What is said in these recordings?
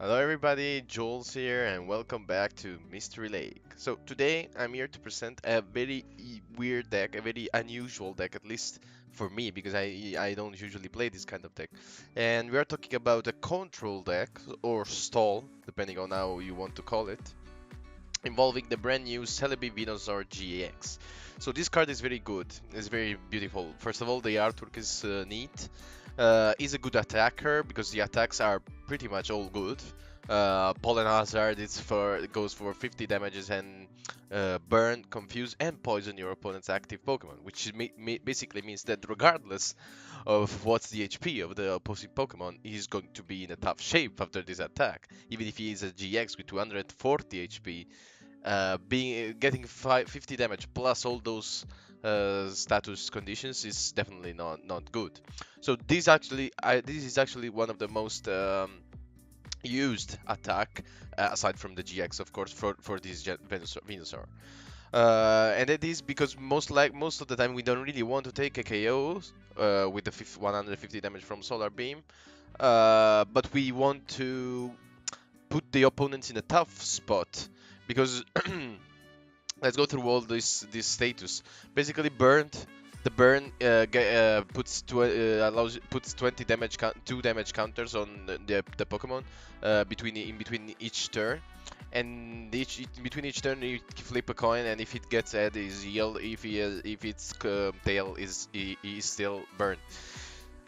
Hello everybody, Jules here and welcome back to Mystery Lake. So today I'm here to present a very weird deck, a very unusual deck, at least for me, because I don't usually play this kind of deck. And we are talking about a control deck, or stall, depending on how you want to call it, involving the brand new CelebiVenusar GX. So this card is very good, it's very beautiful. First of all, the artwork is neat. He's a good attacker because the attacks are pretty much all good. Pollen Hazard goes for 50 damages and burn, confuse, and poison your opponent's active Pokemon, which basically means that regardless of what's the HP of the opposing Pokemon, he's going to be in a tough shape after this attack. Even if he is a GX with 240 HP, getting 50 damage plus all those status conditions is definitely not good. So this is actually one of the most used attack, aside from the GX, of course, for this Venusaur. And it is because most of the time we don't really want to take a KO with the 150 damage from Solar Beam, but we want to put the opponents in a tough spot because let's go through all this status. Basically, burned. The burn puts 20 damage 2 damage counters on the Pokemon in between each turn, and in between each turn you flip a coin, and if it gets head is healed. If its tail is still burned.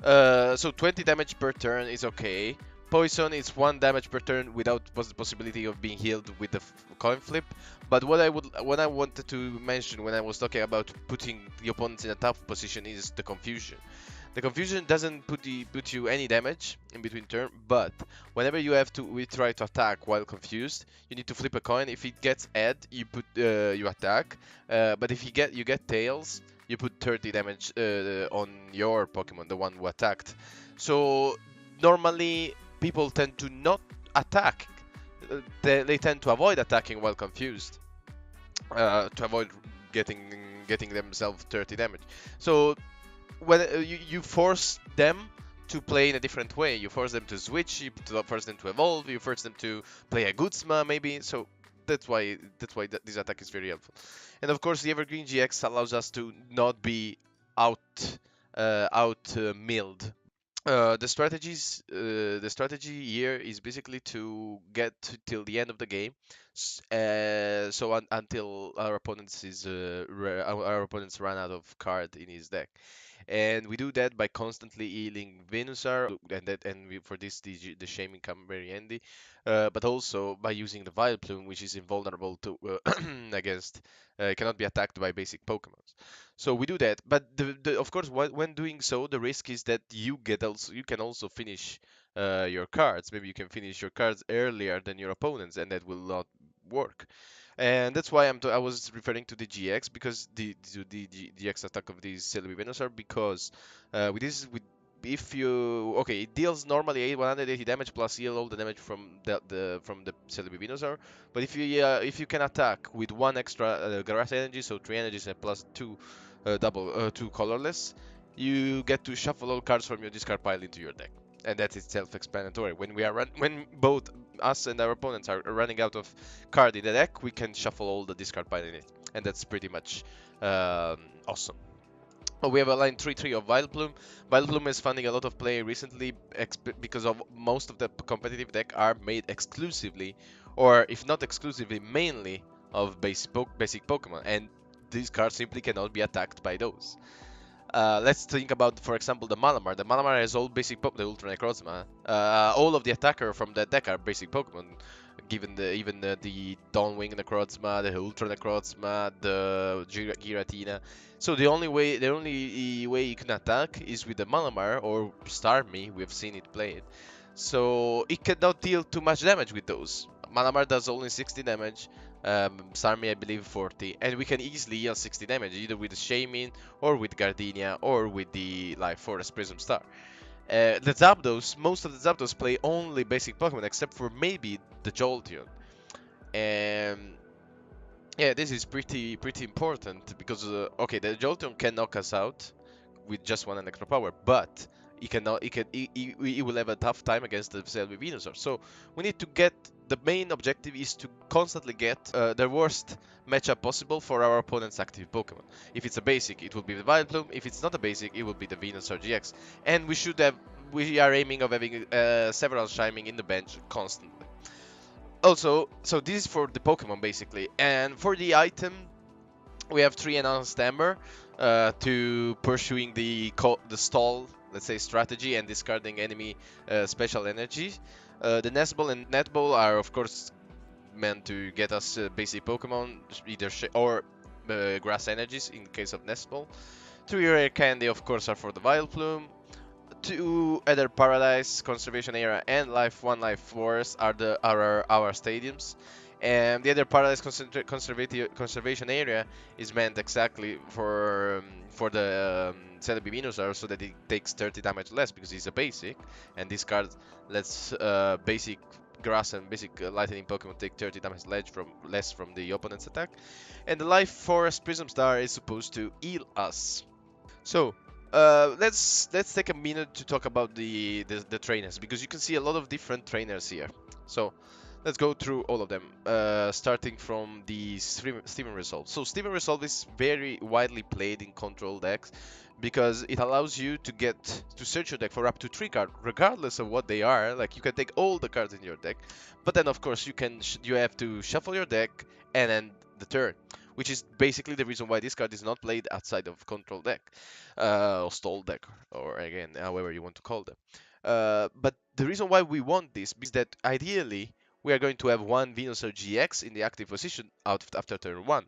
So 20 damage per turn is okay. Poison is 1 damage per turn without the possibility of being healed with the coin flip. But what I wanted to mention when I was talking about putting the opponents in a tough position is the confusion. The confusion doesn't put you any damage in between turn, but whenever we try to attack while confused, you need to flip a coin. If it gets head, you attack. But if you get tails, you put 30 damage on your Pokemon, the one who attacked. So normally people tend to not attack. They tend to avoid attacking while confused, to avoid getting themselves 30 damage. So when you force them to play in a different way, you force them to switch, you force them to evolve, you force them to play a Goodsma maybe. So that's why this attack is very helpful. And of course, the Evergreen GX allows us to not be out milled. The strategy here is basically to get till the end of the game, until our opponents run out of card in his deck, and we do that by constantly healing Venusaur, for this the shaming come very handy, but also by using the Vileplume, which is invulnerable to against, cannot be attacked by basic Pokemon. So we do that, but of course, when doing so, the risk is that you can also finish your cards. Maybe you can finish your cards earlier than your opponents, and that will not work. And that's why I was referring to the GX, because the GX attack of the CelebiVenusar, because with if you okay, it deals normally 180 damage plus heal all the damage from the CelebiVenusar. But if you can attack with one extra grass energy, so 3 energies and plus 2 two colorless, you get to shuffle all cards from your discard pile into your deck, and that is self-explanatory. When both us and our opponents are running out of card in the deck, we can shuffle all the discard pile in it, and that's pretty much awesome. We have a line 3-3 of Vileplume. Vileplume is finding a lot of play recently because of most of the competitive deck are made exclusively, or if not exclusively, mainly of basic Pokemon, and these cards simply cannot be attacked by those. Let's think about, for example, the Malamar. The Malamar has all basic Pokemon, the Ultra Necrozma. All of the attacker from that deck are basic Pokemon, given the Dawnwing Necrozma, the Ultra Necrozma, the Giratina. So the only way you can attack is with the Malamar or Starmie. We've seen it played. So it cannot deal too much damage with those. Malamar does only 60 damage. Starmie, I believe, 40, and we can easily heal 60 damage either with the Shaman or with Gardenia or with the Life Forest Prism Star. The Zapdos, most of the Zapdos play only basic Pokemon except for maybe the Jolteon. And yeah, this is pretty important because okay, the Jolteon can knock us out with just one extra power, but he cannot. He will have a tough time against the CelebiVenusaur. So we need to get. The main objective is to constantly get the worst matchup possible for our opponent's active Pokemon. If it's a basic, it will be the Vileplume. If it's not a basic, it will be the Venusaur GX. And we are aiming of having several Shining in the bench constantly. Also, so this is for the Pokemon basically, and for the item, we have 3 enhanced Amber to pursuing the stall, let's say, strategy and discarding enemy special energies. The Nest Ball and Net Ball are of course meant to get us basic Pokemon, either or grass energies in case of Nest Ball. 3 rare candy of course are for the Vileplume. 2 other Paradise, Conservation Area, and Life 1, Life Forest are our stadiums. And the other Paradise Conservation Area is meant exactly for the CelebiVenusaur, so that it takes 30 damage less because it's a basic, and this card lets basic grass and basic lightning Pokemon take 30 damage less from the opponent's attack. And the Life Forest Prism Star is supposed to heal us. So let's take a minute to talk about the trainers, because you can see a lot of different trainers here. So let's go through all of them, starting from the Steven Resolve. So Steven Resolve is very widely played in control decks because it allows you to search your deck for up to 3 cards, regardless of what they are. Like, you can take all the cards in your deck, but then of course you have to shuffle your deck and end the turn, which is basically the reason why this card is not played outside of control deck, or stall deck, or again, however you want to call them. But the reason why we want this is that ideally we are going to have one Venusaur GX in the active position after turn 1,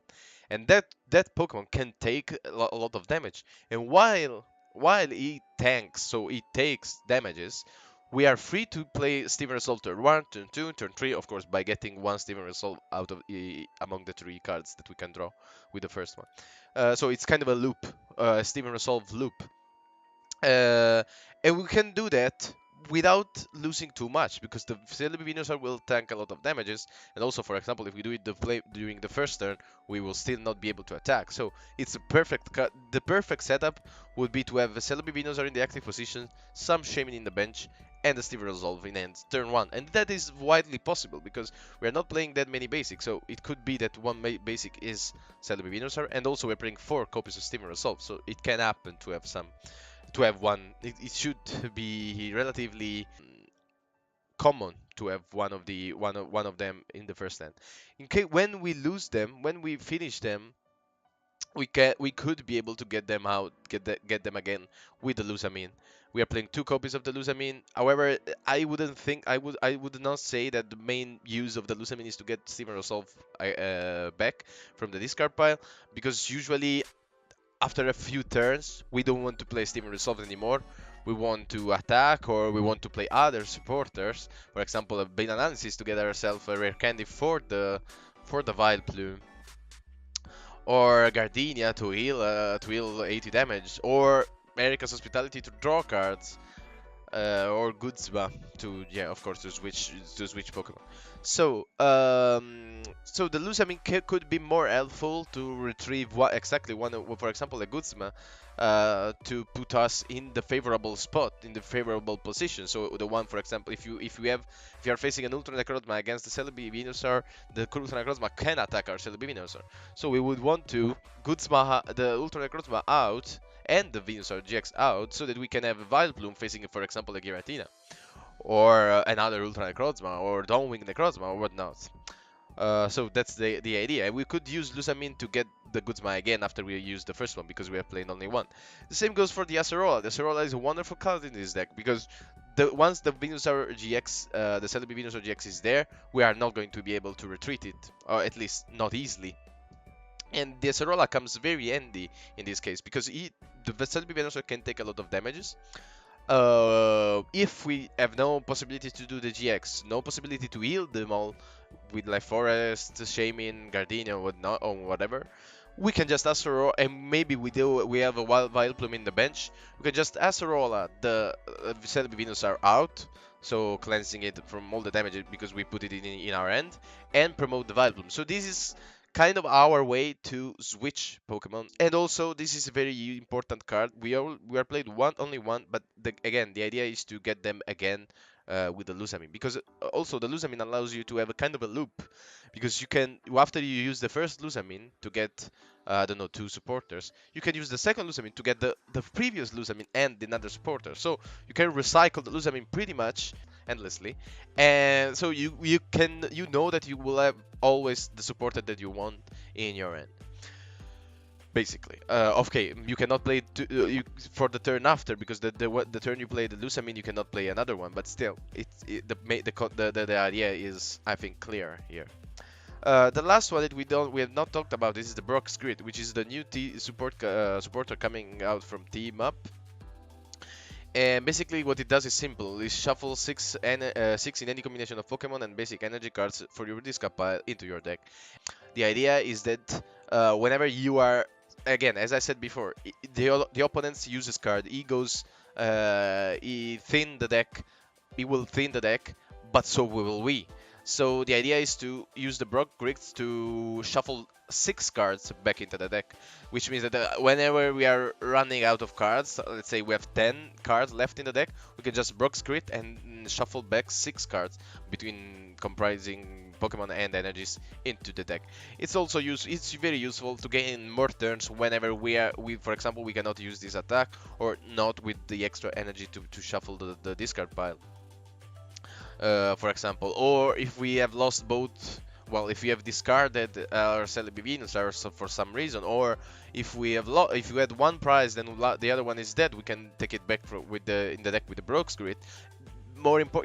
and that Pokemon can take a lot of damage. And while he tanks, so he takes damages, we are free to play Steven Resolve turn 1, turn 2, turn 3, of course, by getting one Steven Resolve out of among the 3 cards that we can draw with the first one. So it's kind of a loop, Steven Resolve loop. And we can do that without losing too much, because the CelebiVenusaur will tank a lot of damages, and also, for example, if we do it during the first turn, we will still not be able to attack. So it's a the perfect setup would be to have a CelebiVenusaur in the active position, some Shaman in the bench, and a Steven Resolve in end turn 1. And that is widely possible because we are not playing that many basics, so it could be that one basic is CelebiVenusaur, and also we're playing 4 copies of Steven Resolve, so it can happen to have one. It should be relatively common to have one of them in the first hand. In case when we lose them, when we finish them, we could be able to get them out, get them again with the Lusamine. We are playing 2 copies of the Lusamine. However, I would not say that the main use of the Lusamine is to get Steven Resolve back from the discard pile, because usually after a few turns, we don't want to play Steven Resolve anymore. We want to attack, or we want to play other supporters. For example, a Bane Analysis to get ourselves a rare candy for the Vileplume, or Gardenia to heal 80 damage, or Erika's Hospitality to draw cards, or Goodsma to, yeah, of course, to switch Pokemon. So so the Lusamine could be more helpful to retrieve exactly one, for example, a Goodsma, to put us in the favorable spot, in the favorable position. So the one, for example, if you are facing an Ultra Necrozma against the CelebiVenusaur, the Ultra Necrozma can attack our CelebiVenusaur. So we would want to Goodsma the Ultra Necrozma out and the Venusaur GX out, so that we can have a Vileplume facing, for example, a Giratina, or another Ultra Necrozma, or Dawnwing Necrozma, or whatnot. So that's the idea. We could use Lusamine to get the Goodsma again after we use the first one, because we have played only one. The same goes for the Acerola. The Acerola is a wonderful card in this deck, because once the Venusaur GX, the CelebiVenusaur GX is there, we are not going to be able to retreat it, or at least not easily. And the Acerola comes very handy in this case, because the CelebiVenusaur can take a lot of damages. If we have no possibility to do the GX, no possibility to heal them all with Life Forest, Shaman, Gardenia, whatnot, or whatever, we can just Acerola, and maybe we have a Vileplume in the bench. We can just Acerola the CelebiVenusaur out, so cleansing it from all the damage because we put it in our hand, and promote the Vileplume. So this is kind of our way to switch Pokemon. And also, this is a very important card. We are played one only one, but again, the idea is to get them again with the Lusamine, because also the Lusamine allows you to have a kind of a loop, because you can, after you use the first Lusamine to get I don't know, two supporters, you can use the second Lusamine to get the previous Lusamine and another supporter. So you can recycle the Lusamine pretty much endlessly, and so you know that you will have always the supporter that you want in your end. Basically, okay, you cannot play for the turn after, because the turn you play the Lusamine, you cannot play another one. But still, the idea is, I think, clear here. The last one that we have not talked about is the Brock's Grid, which is the new supporter coming out from Team Up. And basically, what it does is simple: is shuffle six in any combination of Pokemon and basic energy cards for your discard pile into your deck. The idea is that whenever you are, again, as I said before, the opponent's uses card, he thin the deck, he will thin the deck, but so will we. So the idea is to use the Brock Grix to shuffle 6 cards back into the deck, which means that whenever we are running out of cards, let's say we have 10 cards left in the deck, we can just Brock Grit and shuffle back 6 cards between comprising Pokemon and energies into the deck. It's very useful to gain more turns whenever for example, we cannot use this attack, or not with the extra energy to shuffle the discard pile, for example, or if we have lost both. Well, if we have discarded our CelebiVenusaur for some reason, or if we had one prize, then the other one is dead, we can take it back in the deck with the Broke's Grid.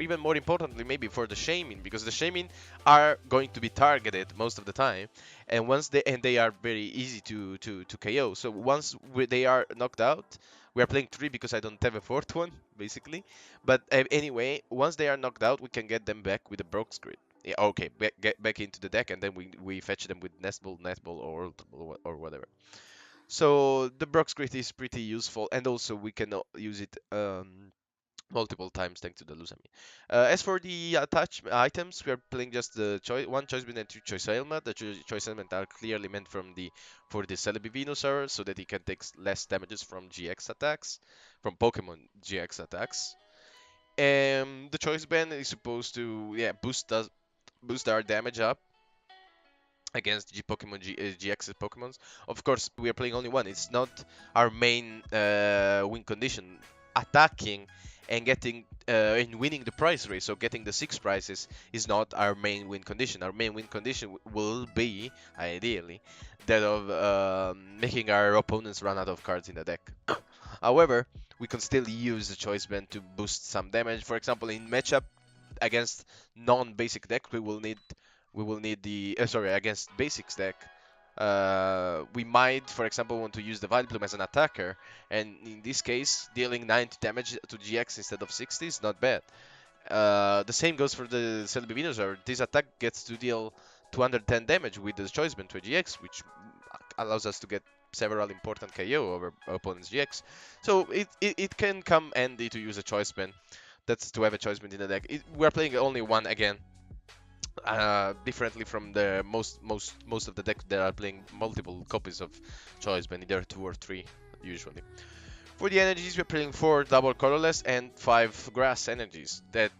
Even more importantly, maybe for the Shaman, because the Shaman are going to be targeted most of the time, and they are very easy to KO. So once they are knocked out, we are playing 3 because I don't have a 4th one, basically. But anyway, once they are knocked out, we can get them back with the Broke's Grid. Yeah, okay, get back into the deck, and then we fetch them with Nestball, or whatever. So the Broke's Grid is pretty useful, and also we can use it multiple times thanks to the Lusami. As for the attach items, we are playing just the one choice band and 2 choice element. The choice element are clearly meant for the CelebiVenusaur, so that he can take less damages from GX attacks, from Pokemon GX attacks. And the choice band is supposed to, yeah, boost our damage up against GX's Pokemons. Of course, we are playing only one. It's not our main win condition. Attacking and winning the prize race, so getting the 6 prizes, is not our main win condition. Our main win condition will be, ideally, that of making our opponents run out of cards in the deck. However, we can still use the choice band to boost some damage. For example, in matchup against non-basic deck, we will need the sorry, against basics deck. We might, for example, want to use the Vileplume as an attacker, and in this case, dealing 90 damage to GX instead of 60 is not bad. The same goes for the CelebiVenusaur. This attack gets to deal 210 damage with the choice band to a GX, which allows us to get several important KO over opponent's GX. So it can come handy to use a choice band. That's to have a choice band in the deck. We're playing only one again, differently from the most of the decks that are playing multiple copies of choice band, either 2 or 3 usually. For the energies, we're playing 4 double colorless and 5 grass energies. That,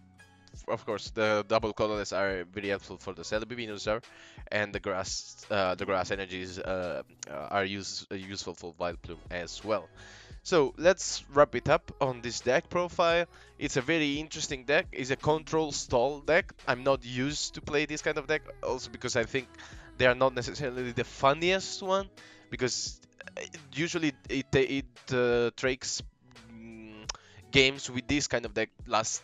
of course, the double colorless are very helpful for the CelebiVenusaur, and the grass energies are useful for Vileplume as well. So let's wrap it up on this deck profile. It's a very interesting deck. It's a control stall deck. I'm not used to play this kind of deck, also because I think they are not necessarily the funniest one, because usually it takes games with this kind of deck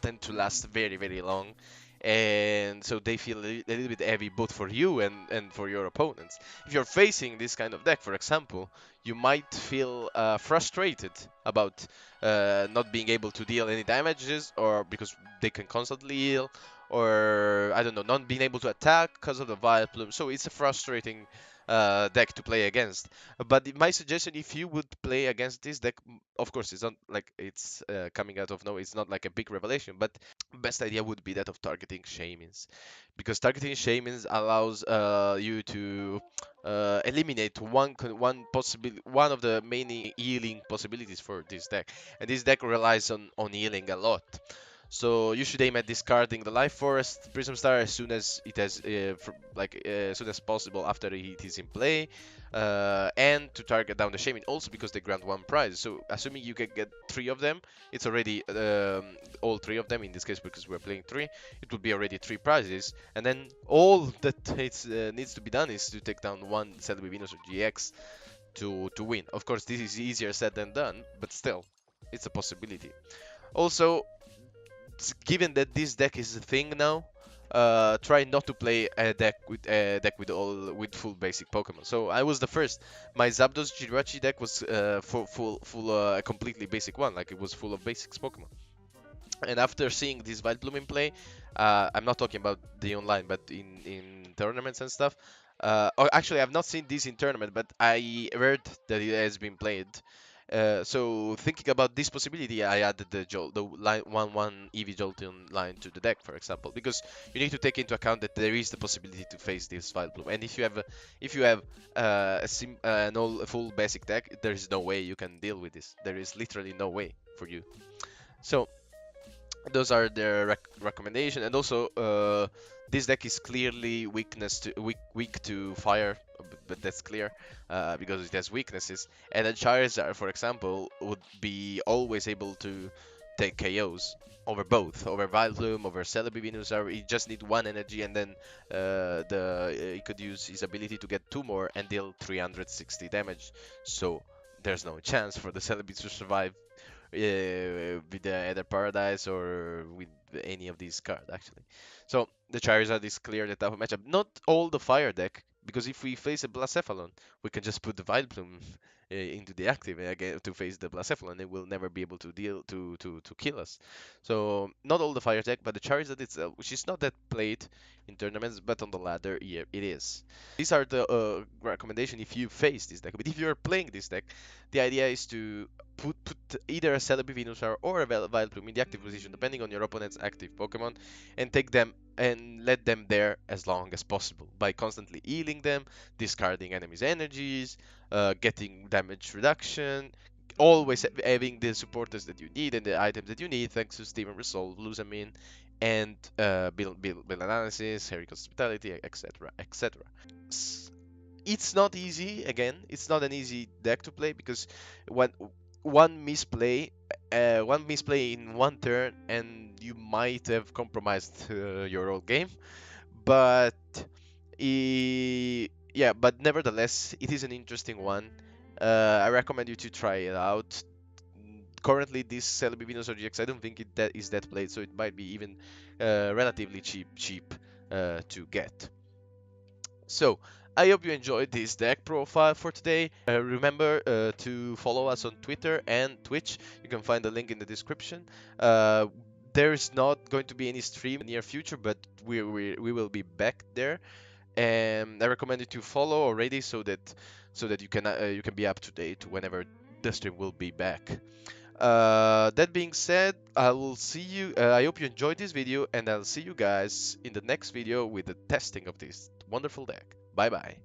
tend to last very, very long, and so they feel a little bit heavy both for you and for your opponents. If you're facing this kind of deck, for example, you might feel frustrated about not being able to deal any damages, or because they can constantly heal, or I don't know, not being able to attack because of the Vileplume. So it's a frustrating deck to play against. But my suggestion, if you would play against this deck, of course, it's not like it's coming out of nowhere. It's not like a big revelation, but best idea would be that of targeting shamans, because targeting shamans allows you to eliminate one of the many healing possibilities for this deck, and this deck relies on healing a lot. So you should aim at discarding the Life Forest Prism Star as soon as it has, as soon as possible after it is in play, and to target down the Shaman also because they grant one prize. So assuming you can get three of them, it's already all three of them in this case because we're playing three. It would be already three prizes, and then all that needs to be done is to take down one CelebiVenusar GX to win. Of course, this is easier said than done, but still, it's a possibility. Also, given that this deck is a thing now, try not to play a deck with full basic Pokemon. So I was the first. My Zapdos Jirachi deck was a completely basic one, like it was full of basics Pokemon. And after seeing this Vileplume in play, I'm not talking about the online, but in tournaments and stuff. Actually, I've not seen this in tournament, but I heard that it has been played. So thinking about this possibility, I added the line 1/1 EV Jolteon line to the deck, for example, because you need to take into account that there is the possibility to face this Vileplume, and if you have a full basic deck, there is no way you can deal with this. There is literally no way for you. So those are the recommendation, and also this deck is clearly weak to fire, but that's clear because it has weaknesses. And then Charizard, for example, would be always able to take KOs over Vileplume, over CelebiVenusar. He just need one energy, and then he could use his ability to get two more and deal 360 damage. So there's no chance for the Celebi to survive with the Ether Paradise or with any of these cards actually. So the Charizard is clear the type of matchup. Not all the fire deck, because if we face a Blacephalon, we can just put the Vileplume into the active again to face the Blacephalon. It will never be able to deal to kill us. So not all the fire deck, but the Charizard itself, which is not that played in tournaments, but on the ladder, yeah, it is. These are the recommendation if you face this deck. But if you're playing this deck, the idea is to put either a CelebiVenusar or a Vileplume in the active position, depending on your opponent's active Pokemon, and take them and let them there as long as possible by constantly healing them, discarding enemies' energies, getting damage reduction, always having the supporters that you need and the items that you need, thanks to Steam and Resolve, Lusamine, and build analysis, Herrick Hospitality, etc., etc. It's not easy. Again, it's not an easy deck to play because when one misplay, one misplay in one turn, and you might have compromised your whole game. But yeah, but nevertheless, it is an interesting one. I recommend you to try it out. Currently, this CelebiVenusaur GX, I don't think that is that played, so it might be even relatively cheap to get. So, I hope you enjoyed this deck profile for today. Remember to follow us on Twitter and Twitch. You can find the link in the description. There is not going to be any stream in the near future, but we will be back there. And I recommend you to follow already so that you can be up to date whenever the stream will be back. That being said, I will see you. I hope you enjoyed this video, and I'll see you guys in the next video with the testing of this wonderful deck. Bye bye.